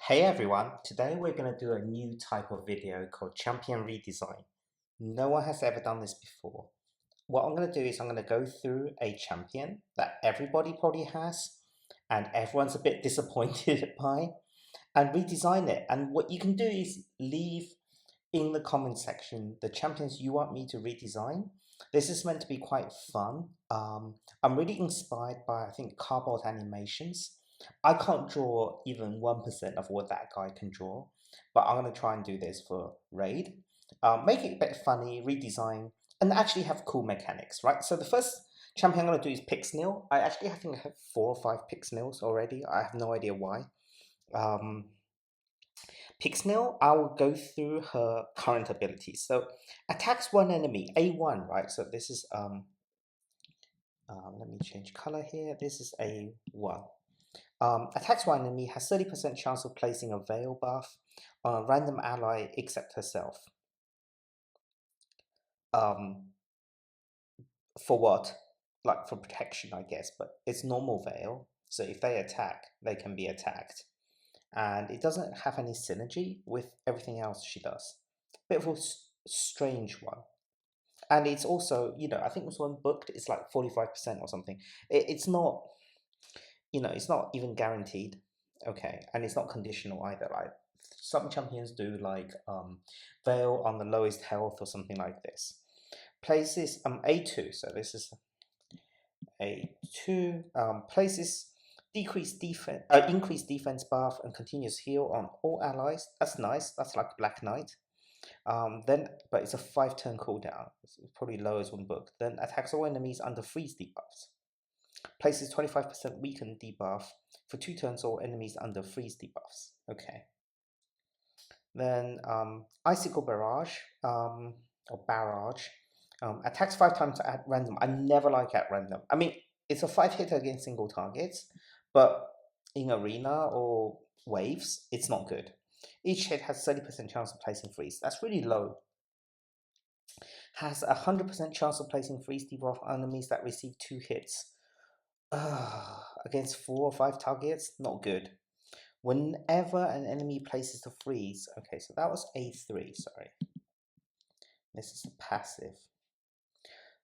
Hey everyone, today we're going to do a new type of video called Champion Redesign. No one has ever done this before. What I'm going to do is I'm going to go through a champion that everybody probably has and everyone's a bit disappointed by and redesign it. And what you can do is leave in the comment section the champions you want me to redesign. This is meant to be quite fun. I'm really inspired by, I think, cardboard animations. I can't draw even 1% of what that guy can draw, but I'm going to try and do this for Raid. Make it a bit funny, redesign, and actually have cool mechanics, right? So the first champion I'm going to do is Pyxniel. I think I have 4 or 5 Pyxniels already. I have no idea why. Um, Pyxniel, I will go through her current abilities. So attacks one enemy, A1, right? So this is, let me change color here. This is A1. Attacks one enemy, has 30% chance of placing a veil buff on a random ally except herself. For what? Like for protection, I guess, but it's normal veil. So if they attack, they can be attacked. And it doesn't have any synergy with everything else she does. Bit of a strange one. And it's also, I think this one booked is like 45% or something. It's not, it's not even guaranteed. Okay, and it's not conditional either. Like some champions do like veil on the lowest health or something like this. Places A2, so this is A2, places increased defense buff and continuous heal on all allies. That's nice. That's like Black Knight. But it's a 5-turn cooldown. It's probably lowest one book. Then attacks all enemies under freeze debuffs. Places 25% weaken debuff for 2 turns all enemies under freeze debuffs. Okay. Then Icicle Barrage, or Barrage, attacks 5 times at random. I never like at random. I mean, it's a 5-hitter against single targets, but in arena or waves, it's not good. Each hit has 30% chance of placing freeze. That's really low. Has a 100% chance of placing freeze debuff on enemies that receive 2 hits. Against 4 or 5 targets, not good. Whenever an enemy places the freeze, okay, so that was A3, sorry. This is a passive.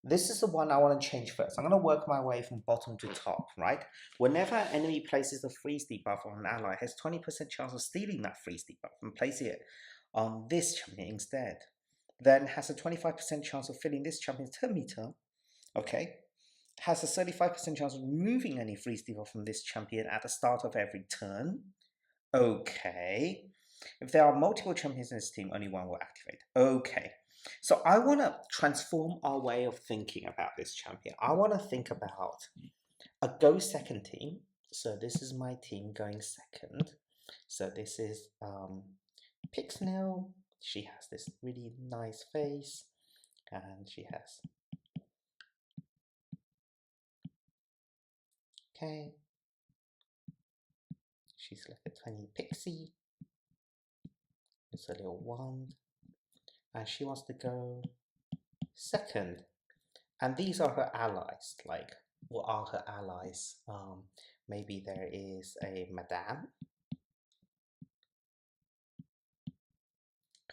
This is the one I want to change first. I'm going to work my way from bottom to top, right? Whenever an enemy places a freeze debuff on an ally, it has 20% chance of stealing that freeze debuff and placing it on this champion instead. Then has a 25% chance of filling this champion's turn meter, okay? Has a 35% chance of removing any freeze debuff from this champion at the start of every turn. Okay. If there are multiple champions in this team, only one will activate. Okay. So I want to transform our way of thinking about this champion. I want to think about a go second team. So this is my team going second. So this is Pyxniel. She has this really nice face. And she has... Okay. She's like a tiny pixie. It's a little wand. And she wants to go second. And these are her allies. Like, what are her allies? Maybe there is a madame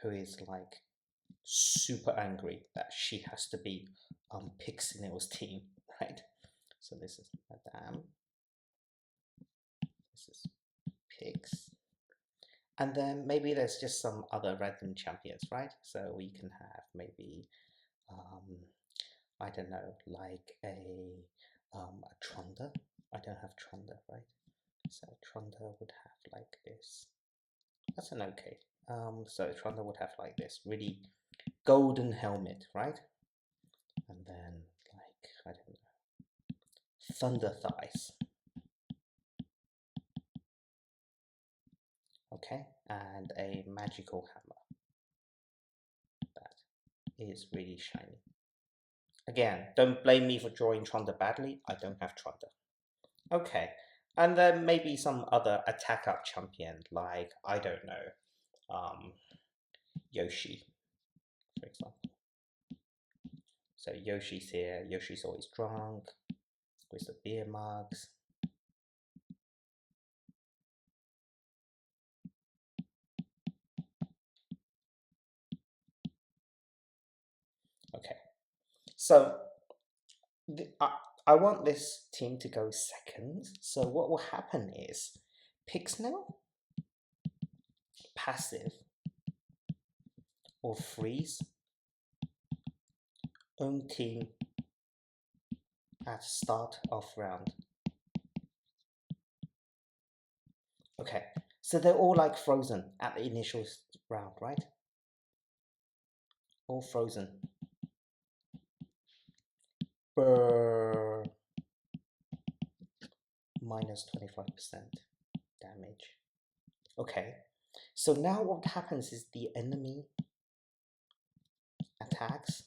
who is like super angry that she has to be on Pyxniel's team, right? So this is madame. This is Pyx. And then maybe there's just some other random champions, right? So we can have maybe, I don't know, like a Tronda. I don't have Tronda, right? So Tronda would have like this. That's an okay. So Tronda would have like this really golden helmet, right? And then like, I don't know, thunder thighs. Okay, and a magical hammer that is really shiny. Again, don't blame me for drawing Tronda badly. I don't have Tronda. Okay, and then maybe some other attack up champion like, I don't know, Yoshi, for example. So Yoshi's here. Yoshi's always drunk with the beer mugs. So I want this team to go second. So what will happen is Pyxniel, passive or freeze, own team at start of round. Okay, so they're all like frozen at the initial round, right? All frozen. Brrr. Minus 25% damage. Okay, so now what happens is the enemy attacks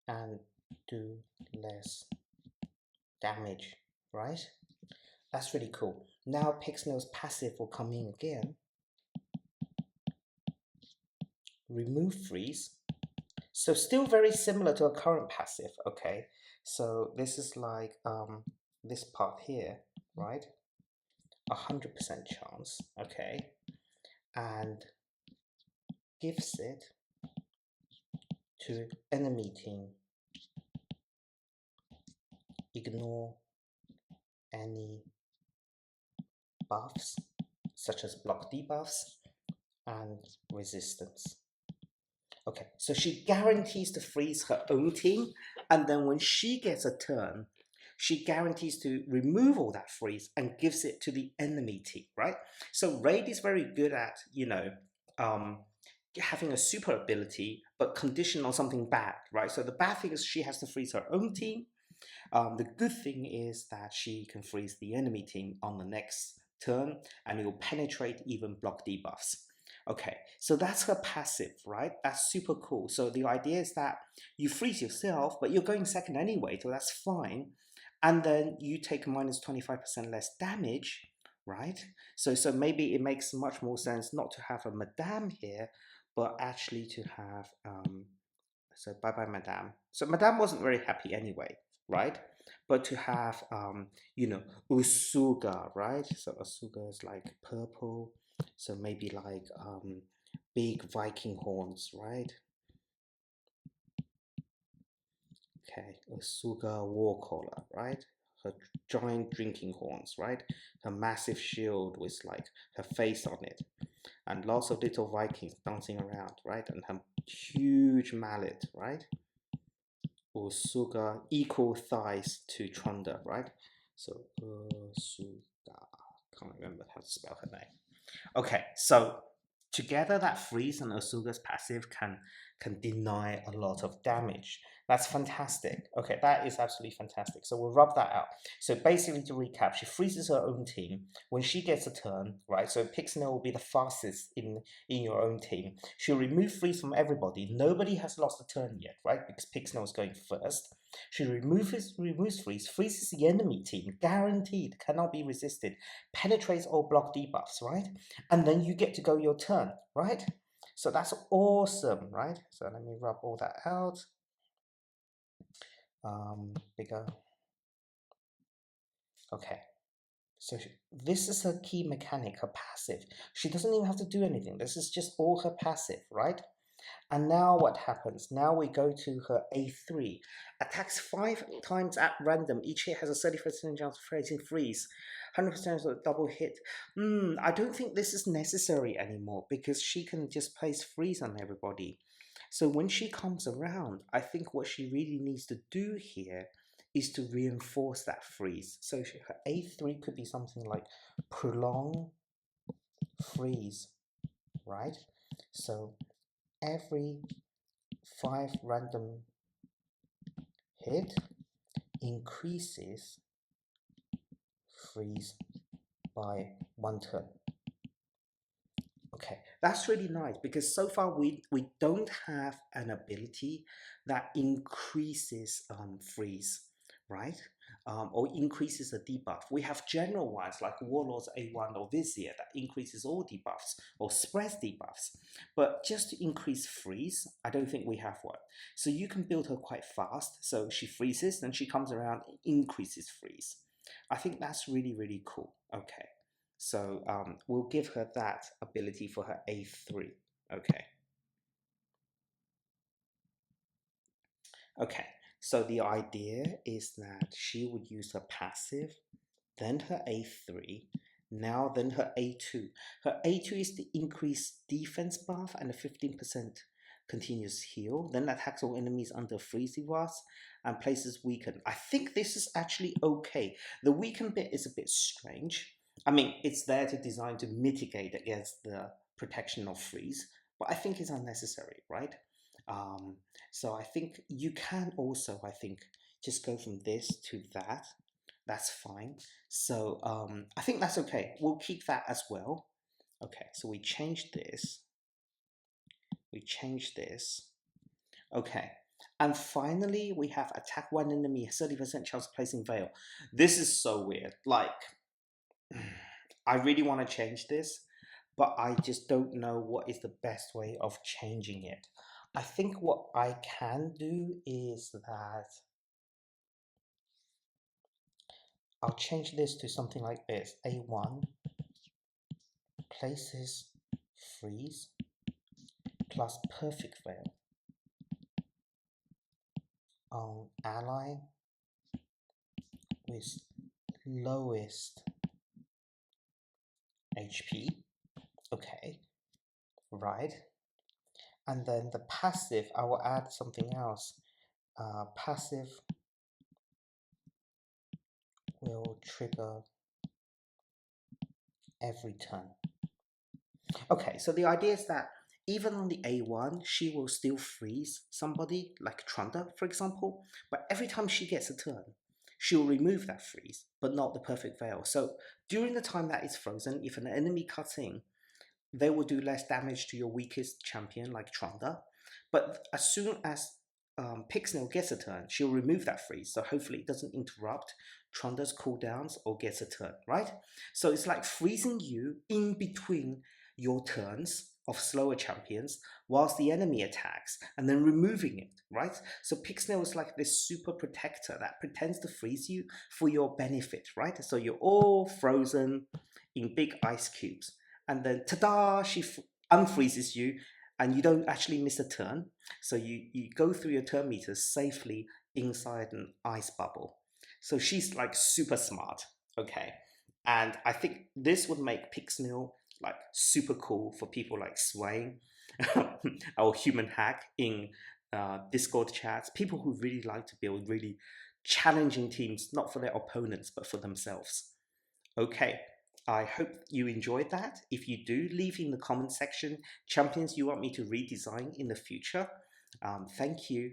and do less damage, right? That's really cool. Now Pyxniel's passive will come in again. Remove freeze. So still very similar to a current passive, okay? So this is like this part here, right? 100% chance, okay? And gives it to enemy team. Ignore any buffs, such as block debuffs and resistance. Okay, so she guarantees to freeze her own team, and then when she gets a turn, she guarantees to remove all that freeze and gives it to the enemy team, right? So Raid is very good at, having a super ability, but conditioned on something bad, right? So the bad thing is she has to freeze her own team. The good thing is that she can freeze the enemy team on the next turn, and it will penetrate even block debuffs. Okay, so that's her passive, right? That's super cool. So the idea is that you freeze yourself, but you're going second anyway, so that's fine. And then you take minus 25% less damage, right? So maybe it makes much more sense not to have a Madame here, but actually to have, so bye-bye Madame. So Madame wasn't very happy anyway, right? But to have, Usuga, right? So Usuga is like purple. So maybe like big Viking horns, right? Okay, Usuga war collar, right? Her giant drinking horns, right? Her massive shield with like her face on it. And lots of little Vikings dancing around, right? And her huge mallet, right? Usuga equal thighs to Trunda, right? So Usuga, can't remember how to spell her name. Okay, so together that freeze and Usuga's passive can deny a lot of damage. That's fantastic. Okay, that is absolutely fantastic. So we'll rub that out. So basically to recap, she freezes her own team. When she gets a turn, right? So Pyxniel will be the fastest in your own team. She'll remove freeze from everybody. Nobody has lost a turn yet, right? Because Pyxniel is going first. She removes freeze, freezes the enemy team, guaranteed, cannot be resisted, penetrates all block debuffs, right? And then you get to go your turn, right? So that's awesome, right? So let me rub all that out. Bigger. Okay. So this is her key mechanic, her passive. She doesn't even have to do anything. This is just all her passive, right? And now what happens? Now we go to her A3. Attacks 5 times at random. Each hit has a 30% chance of facing freeze. 100% of double hit. I don't think this is necessary anymore because she can just place freeze on everybody. So when she comes around, I think what she really needs to do here is to reinforce that freeze. So her A3 could be something like prolong freeze, right? So every 5 random hit increases freeze by 1 turn. Okay, that's really nice because so far we don't have an ability that increases freeze, right? Or increases a debuff. We have general ones like Warlord's A1 or Vizier that increases all debuffs or spreads debuffs. But just to increase freeze, I don't think we have one. So you can build her quite fast. So she freezes, then she comes around, increases freeze. I think that's really, really cool. Okay. So we'll give her that ability for her A3. Okay. Okay, so the idea is that she would use her passive, then her A3, now then her A2. Her A2 is the increased defense buff and a 15% continuous heal, then attacks all enemies under freeze wrath and places weaken. I think this is actually okay. The weaken bit is a bit strange. I mean, it's there to design to mitigate against the protection of freeze, but I think it's unnecessary, right? Um, so I think you can also, I think, just go from this to that. That's fine. So I think that's okay. We'll keep that as well. Okay, so we change this. We change this. Okay. And finally, we have attack one enemy, 30% chance of placing veil. This is so weird. Like, I really want to change this, but I just don't know what is the best way of changing it. I think what I can do is that I'll change this to something like this. A1 places freeze plus perfect veil on ally with lowest HP. Okay, right. And then the passive, I will add something else. Passive will trigger every turn. Okay, so the idea is that even on the A1, she will still freeze somebody, like Trunda, for example, but every time she gets a turn, she will remove that freeze, but not the perfect veil. So during the time that it's frozen, if an enemy cuts in, they will do less damage to your weakest champion, like Trunda. But as soon as Pyxniel gets a turn, she'll remove that freeze. So hopefully it doesn't interrupt Trunda's cooldowns or gets a turn, right? So it's like freezing you in between your turns of slower champions whilst the enemy attacks and then removing it, right? So Pyxniel is like this super protector that pretends to freeze you for your benefit, right? So you're all frozen in big ice cubes and then ta-da, she unfreezes you and you don't actually miss a turn. So you go through your turn meters safely inside an ice bubble. So she's like super smart, okay? And I think this would make Pyxniel like super cool for people like Swain or Human Hack in Discord chats, people who really like to build really challenging teams, not for their opponents, but for themselves. Okay, I hope you enjoyed that. If you do, leave in the comment section champions you want me to redesign in the future. Thank you